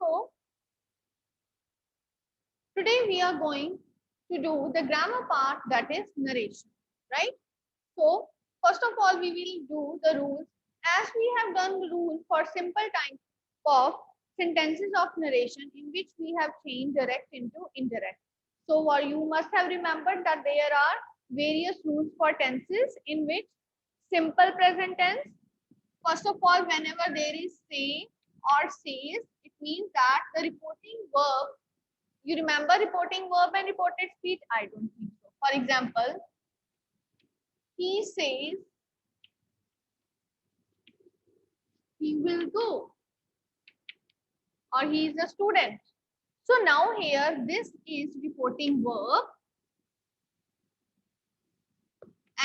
So today we are going to do the grammar part, that is narration, right? So first of all, we will do the rules as we have done the rules for simple type of sentences of narration in which we have changed direct into indirect. So what you must have remembered that there are various rules for tenses in which simple present tense. First of all, whenever there is say or says, it means that the reporting verb, you remember reporting verb and reported speech? I don't think so. For example, he says he will go, or he is a student. So now here this is reporting verb,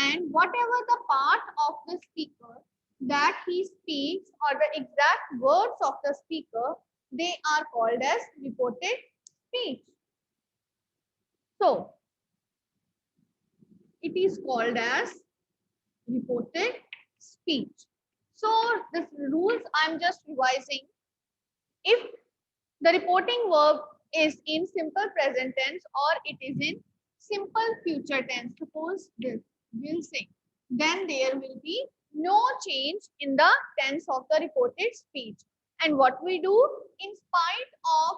and whatever the part of the speaker that he speaks or the exact words of the speaker, they are called as reported speech. So it is called as reported speech. So the rules I'm just revising. If the reporting verb is in simple present tense or it is in simple future tense, suppose this will say, then there will be no change in the tense of the reported speech. And what we do, in spite of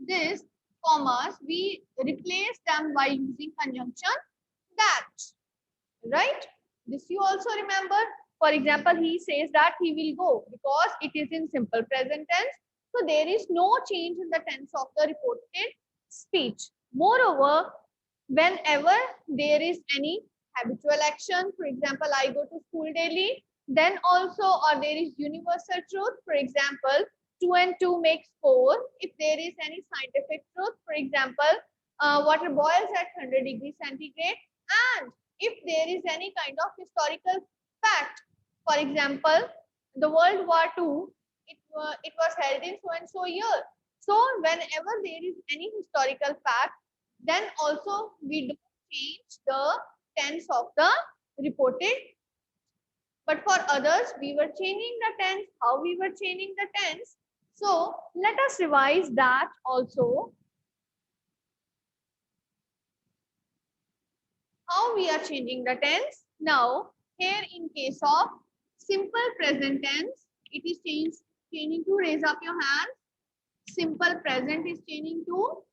this commas, we replace them by using conjunction that, right? This you also remember. For example, he says that he will go because it is in simple present tense. So there is no change in the tense of the reported speech. Moreover, whenever there is any habitual action, for example, I go to school daily, then also, or there is universal truth, for example, 2 and 2 makes 4. If there is any scientific truth, for example, water boils at 100 degrees centigrade, and if there is any kind of historical fact, for example, the World War II, it was held in so and so year. So whenever there is any historical fact, then also we don't change the tense of the reported. But for others, we were changing the tense. How we were changing the tense? So let us revise that also. How we are changing the tense? Now, here in case of simple present tense, it is changing to, raise up your hand. Simple present is changing to.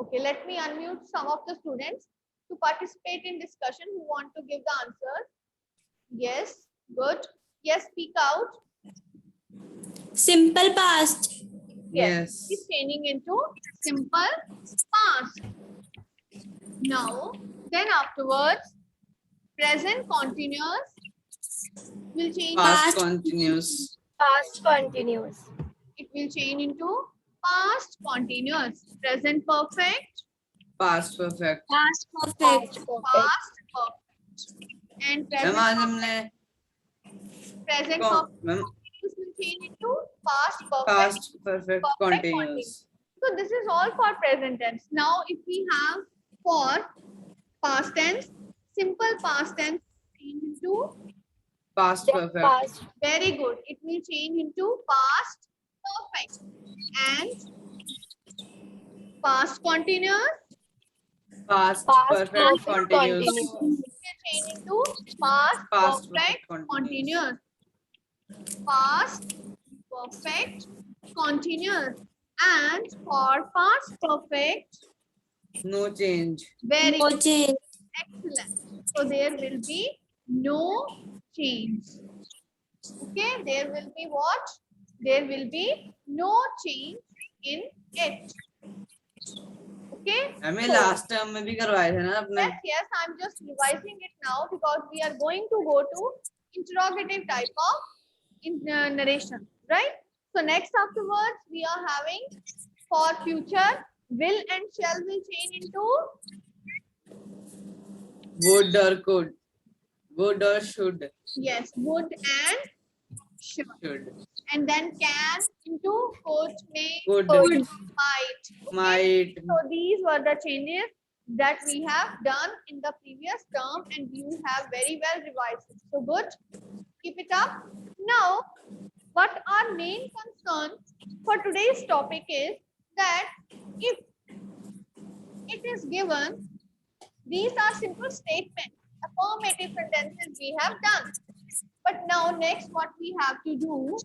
Okay, let me unmute some of the students to participate in discussion who want to give the answers. Yes, good. Yes, speak out. Simple past. Yes. It's changing into simple past. Now, then afterwards, present continuous will change. Past continuous. Past continuous. It will change into past continuous. Present perfect. Past perfect. Past perfect. Past perfect. And present ma'am आज perfect. हमने Present ma'am perfect will change into past perfect. past perfect continuous. So this is all for present tense. Now if we have for past tense, simple past tense change into Past perfect. Past. very good. It will change into past perfect. And past continuous. Past perfect continuous. It will change into past perfect continuous. Past perfect continuous. And for past perfect, No change. very No good. change. Excellent. So there will be no change. Okay, there will be what? There will be no change in it. Okay. हमें So, last term में भी करवाए थे ना अपने. yes, I'm just revising it now because we are going to go to interrogative type of narration, right? So next afterwards we are having for future, will and shall will change into Would or could. Would or should. yes, would and should. Should. And then can into could, may, Could. might. Okay? Might. So these were the changes that we have done in the previous term and you have very well revised it. So good. Keep it up. Now, what our main concern for today's topic is that if it is given, these are simple statements, affirmative sentences we have done. But now next what we have to do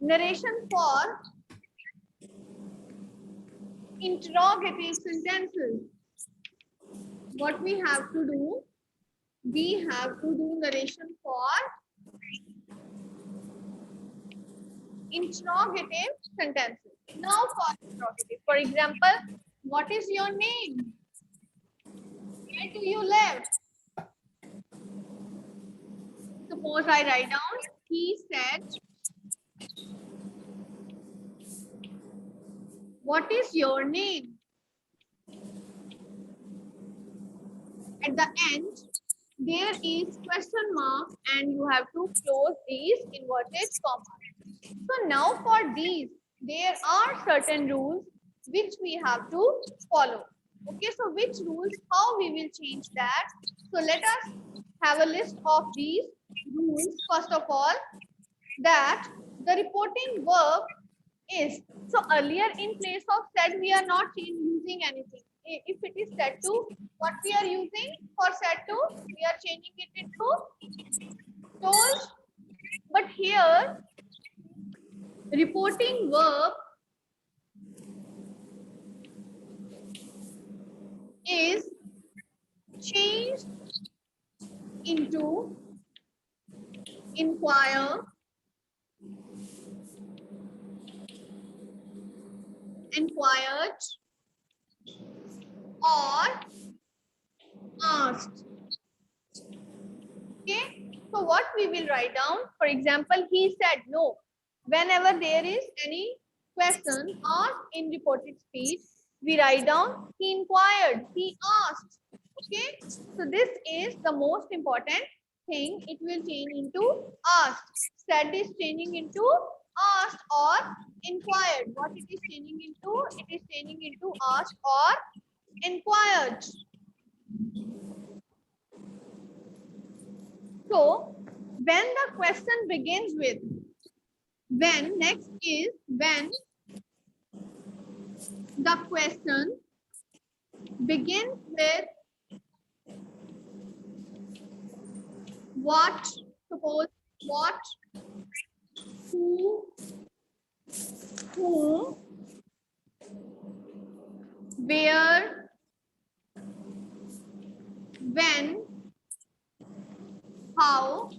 narration for interrogative sentences. What we have to do narration for interrogative sentences. Now for interrogative, for example, what is your name? Where do you live? Suppose I write down, he said, what is your name? At the end, there is question mark and you have to close these inverted commas. So now for these, there are certain rules which we have to follow. Okay, so which rules, how we will change that? So let us have a list of these rules. First of all, that the reporting verb is, so earlier in place of said, we are not using anything. If it is said to, what we are using for said to, we are changing it into told. But here, reporting verb is changed into inquire, inquired, or asked. Okay, so what we will write down, for example, he said no. Whenever there is any question asked in reported speech, we write down he inquired, he asked. Okay, so this is the most important thing. It will change into asked. Said is changing into asked or inquired. What it is changing into? It is changing into asked or inquired. So when the question begins with, when, next is when the question begins with what, suppose what, who, whom, where, when, how,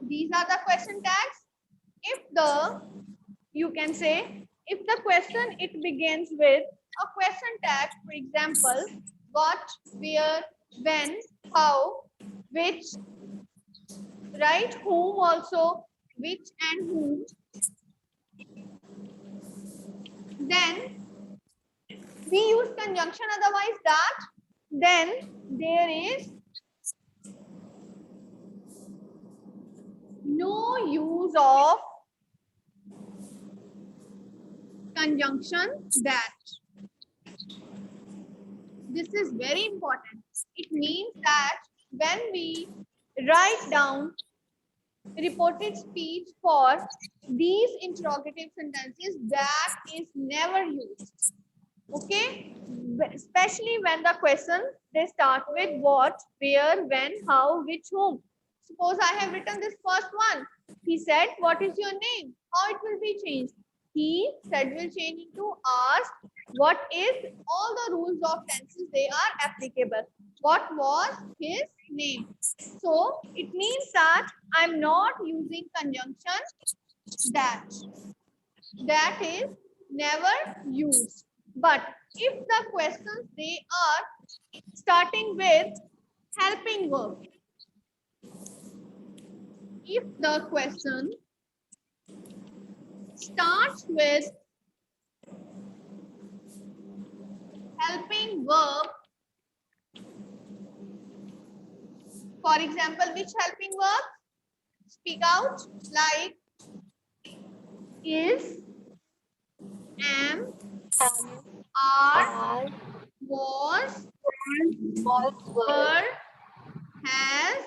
these are the question tags. If the, you can say, if the question it begins with a question tag, for example, what, where, when, how, which, right, whom also, which and whom, then we use conjunction, otherwise that, then there is no use of conjunction that. This is very important. It means that when we write down reported speech for these interrogative sentences, that is never used. Okay, especially when the question they start with what, where, when, how, which, whom. Suppose I have written this first one. He said, what is your name? How it will be changed? He said will change into asked. What is, all the rules of tenses, they are applicable. What was his name? So it means that I'm not using conjunction that. That is never used. But if the questions they are starting with helping verb, if the question starts with helping verb, for example, which helping verb? Speak out, like is, am, are, was, were, has,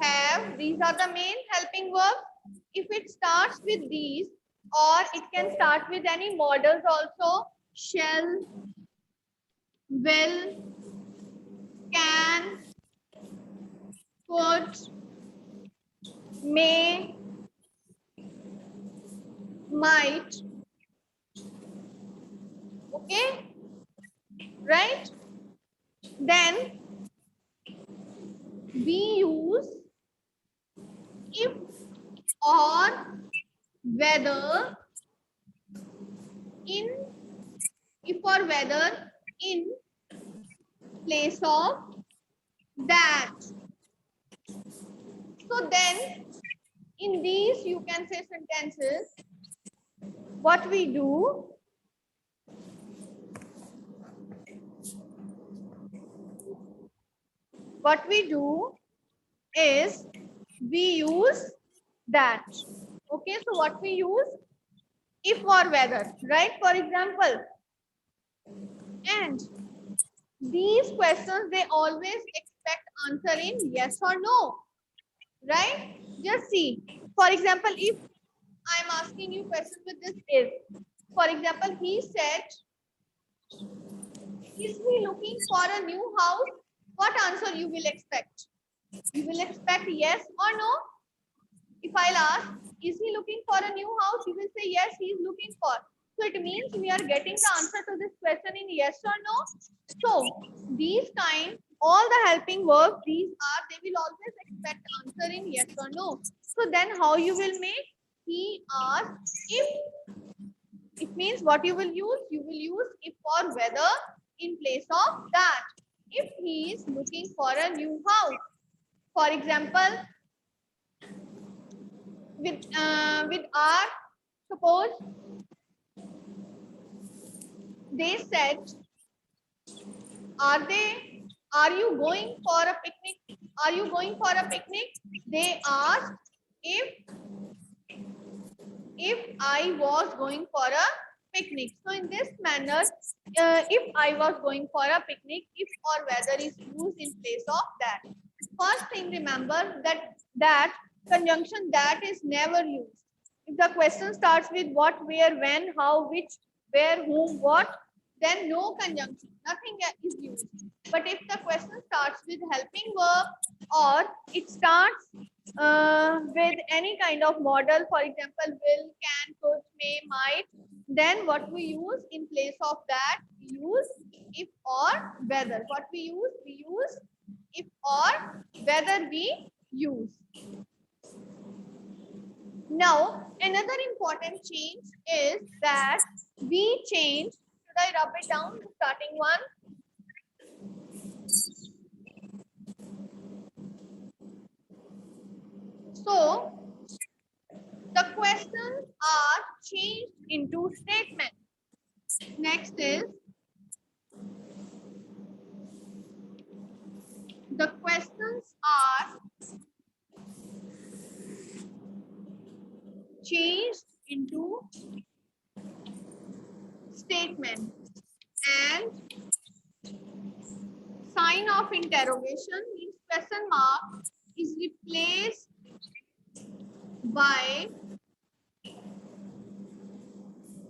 have. These are the main helping verbs. if it starts with these, or it can start with any models also, shall, will, can, could, may, might. Okay, right? Then we use if or whether in, if or whether in place of that. So then in these you can say sentences, what we do, is we use that. Okay, so what we use, if or whether, right? For example, and these questions, they always expect answer in yes or no, right? Just see, for example, if I'm asking you question with this is, for example, he said, is he looking for a new house? What answer you will expect? You will expect yes or no. If I'll ask, is he looking for a new house? You will say yes, he is looking for. So it means we are getting the answer to this question in yes or no. So these kind, all the helping verbs, these are, they will always expect answer in yes or no. So then how you will make? He asked if. It means what you will use? You will use if or whether in place of that. If he is looking for a new house. For example, with our, suppose they said, are you going for a picnic? Are you going for a picnic? They asked if I was going for a picnic. So in this manner, if I was going for a picnic, if or whether is used in place of that. First thing, remember that conjunction that is never used. If the question starts with what, where, when, how, which, where, whom, what, then no conjunction, nothing is used. But if the question starts with helping verb, or it starts with any kind of model, for example, will, can, could, may, might, then what we use in place of that, we use if or whether. What we use if or whether we use. Now, another important change is that we change, should I rub it down, the starting one? So, the questions are changed into statements. Next is, the questions are changed into statement, and sign of interrogation means question mark is replaced by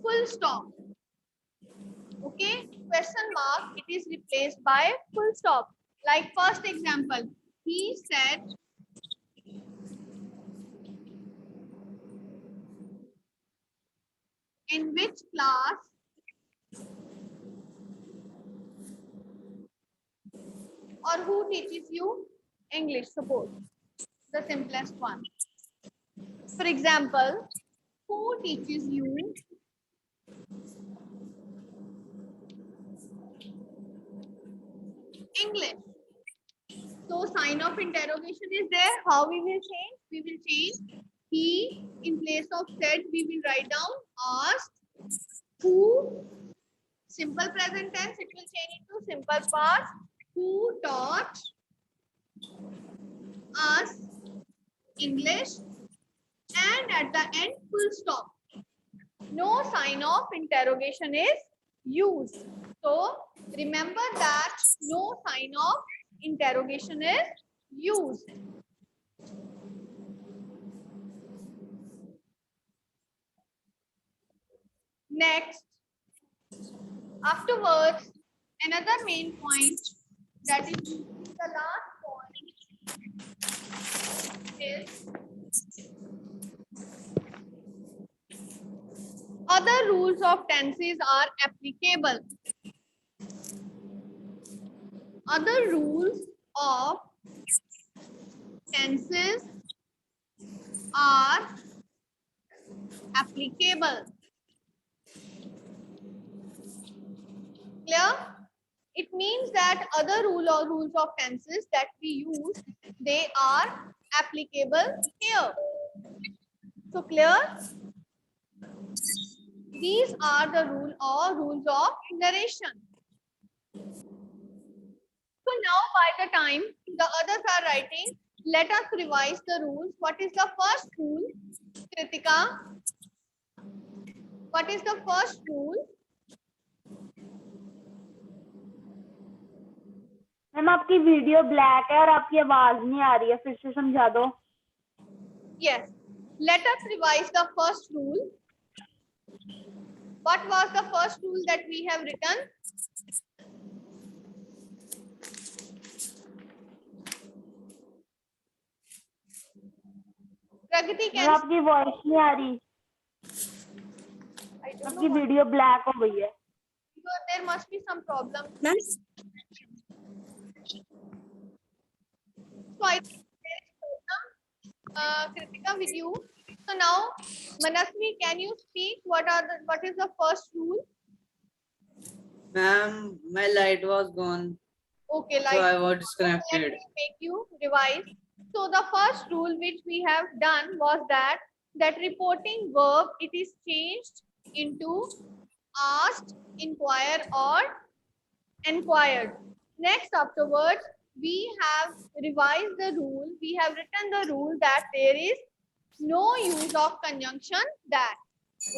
full stop. Okay, question mark, it is replaced by full stop. Like first example, he said, in which class or who teaches you English, suppose, the simplest one. For example, who teaches you English? So sign of interrogation is there. How we will change? We will change he, in place of said, we will write down asked. Who, simple present tense, it will change into simple past. Who taught us English? And at the end, full stop. No sign of interrogation is used. So remember that no sign of interrogation is used. Next, afterwards, another main point, that is the last point, is other rules of tenses are applicable. Other rules of tenses are applicable. Clear? It means that other rules of tenses that we use, they are applicable here. So clear? These are the rules of narration. So now by the time the others are writing, let us revise the rules. What is the first rule, Kritika? What is the first rule? Ma'am आपकी video black है और आपकी आवाज नहीं आ रही है, फिर से समझा दो. Yes. Let us revise the first rule. What was the first rule that we have written? Pragati, ma'am can आपकी वॉइस नहीं आ रही, I don't आपकी know. वीडियो ब्लैक हो गई है. There must be some problem. Ma'am, So I think there is problem, Kritika, with you. So now, Manasvi, can you speak? What is the first rule? Ma'am, my light was gone, Okay, so I was let disconnected. me make you revise. So the first rule which we have done was that reporting verb, it is changed into asked, inquire or inquired. Next, afterwards, we have revised the rule. We have written the rule that there is no use of conjunction that.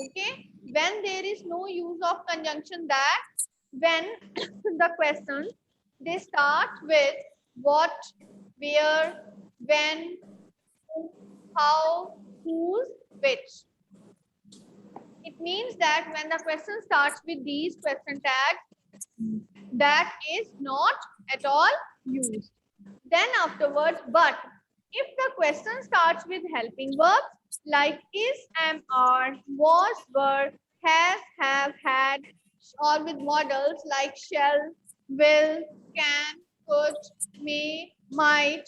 Okay, when there is no use of conjunction that, when the question, they start with what, where, when, who, how, whose, which. It means that when the question starts with these question tags, that is not at all used. Then afterwards, but if the question starts with helping verbs like is, am, are, was, were, has, have, had, or with modals like shall, will, can, could, may, might,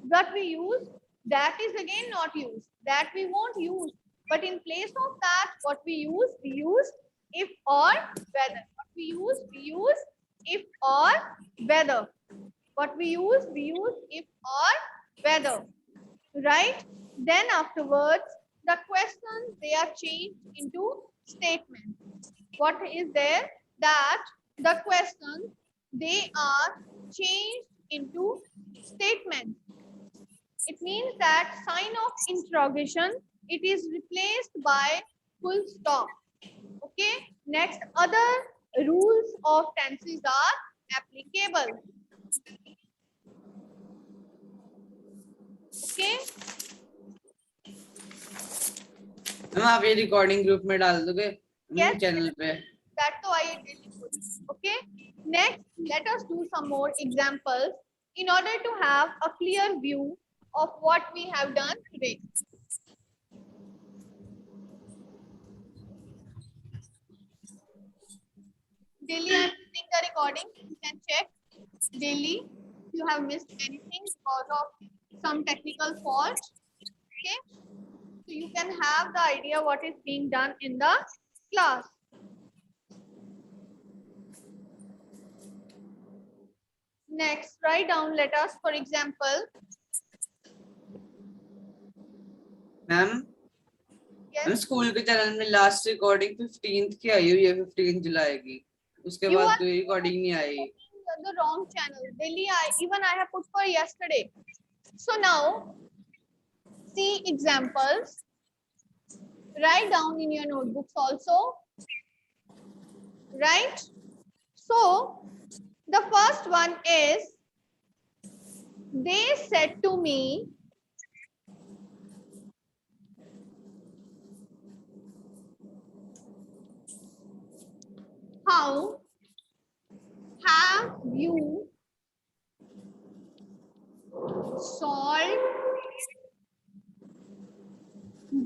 what we use, that is again not used. That we won't use. But in place of that, what we use if or whether. What we use if or whether. What we use if or whether. Right? Then afterwards, the questions, they are changed into statements. What is there? That the questions, they are changed into statements. It means that sign of interrogation, it is replaced by full stop. Okay. Next, other rules of tenses are applicable. Okay. Ma'am आप ये recording group में डाल दोगे Yes. Channel पे? That's why I did it. Okay. Next, let us do some more examples in order to have a clear view of what we have done today. Daily, I am doing the recording. You can check daily if you have missed anything because of some technical fault. Okay. So you can have the idea what is being done in the class. Next, write down letters. For example, ma'am yes, school के channel में last recording 15th की आई हुई है, 15 जुलाई की. उसके You बाद are- कोई recording नहीं आई. the wrong channel. Daily, I have put for yesterday. So now, see examples. Write down in your notebooks also. Right? So, the first one is, they said to me, how have you solved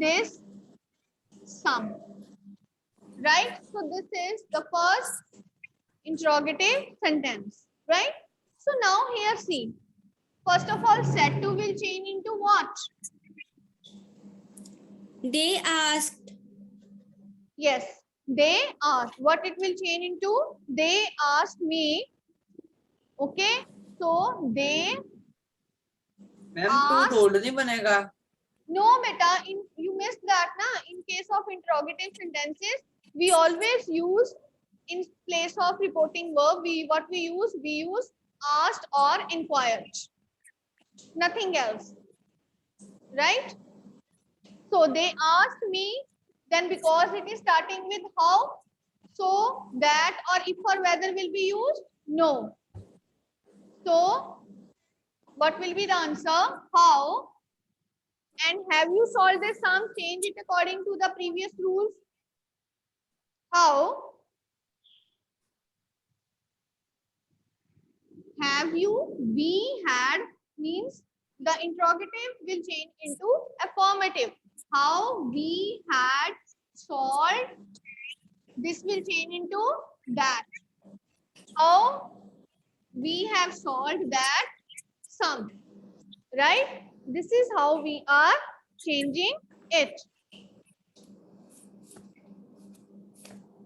this sum? Right? So this is the first interrogative sentence, right? So now here see. First of all, set to will change into what? They asked. Yes, they asked. What it will change into? They asked me. Okay, so they ma'am too told नहीं बनेगा. no beta, in you missed that na. In case of interrogative sentences, we always use in place of reporting verb, we use asked or inquired. Nothing else. Right? So they asked me, then because it is starting with how, so that or if or whether will be used? No. So what will be the answer? How? And have you solved this sum? Change it according to the previous rules. How? Have you? We had means the interrogative will change into affirmative. How we had solved. This will change into that. How we have solved that sum. Right? This is how we are changing it.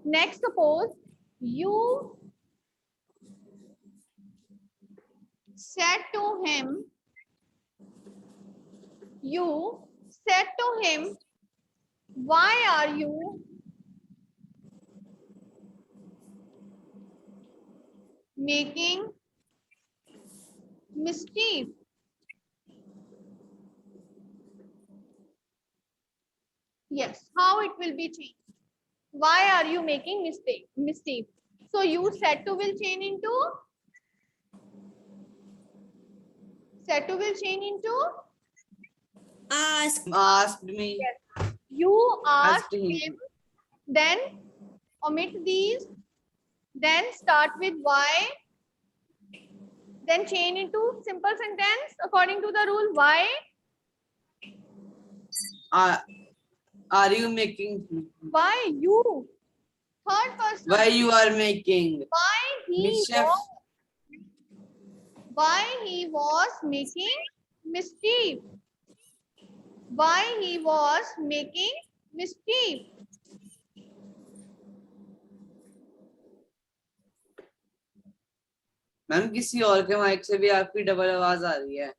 Next, suppose you said to him, why are you making mischief? Yes, how it will be changed? Why are you making mischief? So you said to will change into asked me. Yes. You asked Asked him. him, then omit these, then start with why, then change into simple sentence according to the rule. Why? Are you making? Why you? Third person. Why you are making? Why he was making mischief. Why he was making mischief. Ma'am किसी और के mic से भी आपकी double आवाज आ रही है.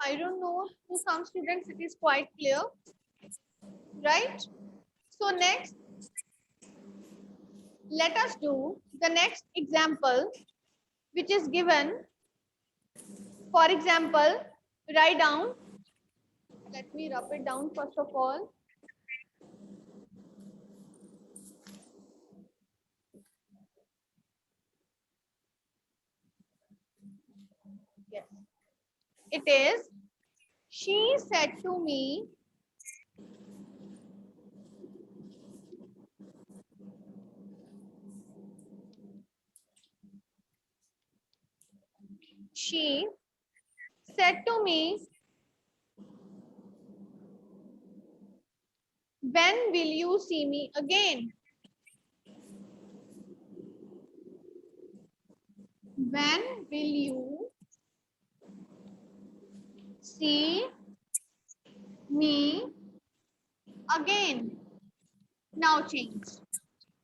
I don't know, to some students it is quite clear, right? So next, let us do the next example, which is given. For example, write down. Let me rub it down first of all. Yes. It is, she said to me, when will you see me again? When will you see me again? Now change.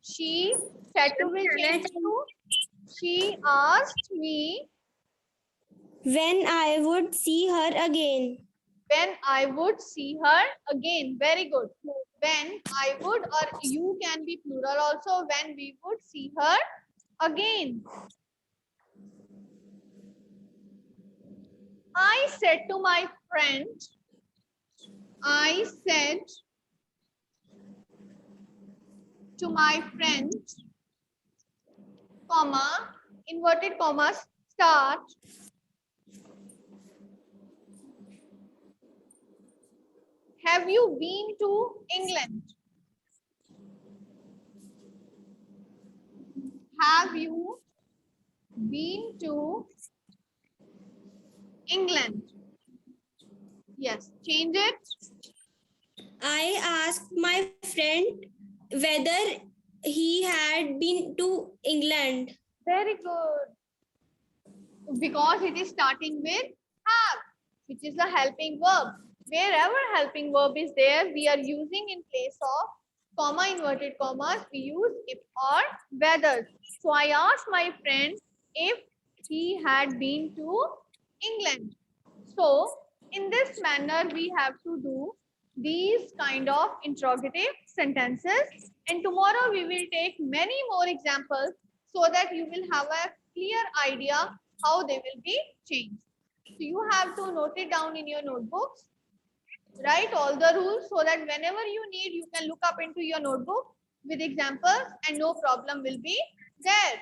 She said to will change to, she asked me When I would see her again. when I would see her again. Very good. When I would, or you can be plural also, when we would see her again. I said to my friend, comma, inverted commas, start. Have you been to England? have you been to England? Yes, change it. I asked my friend whether he had been to England. Very good. Because it is starting with have, which is a helping verb. Wherever helping verb is there, we are using in place of comma, inverted commas, we use if or whether. So I asked my friend if he had been to England. So in this manner, we have to do these kind of interrogative sentences. And tomorrow we will take many more examples so that you will have a clear idea how they will be changed. So you have to note it down in your notebooks. Write all the rules so that whenever you need, you can look up into your notebook with examples and no problem will be there.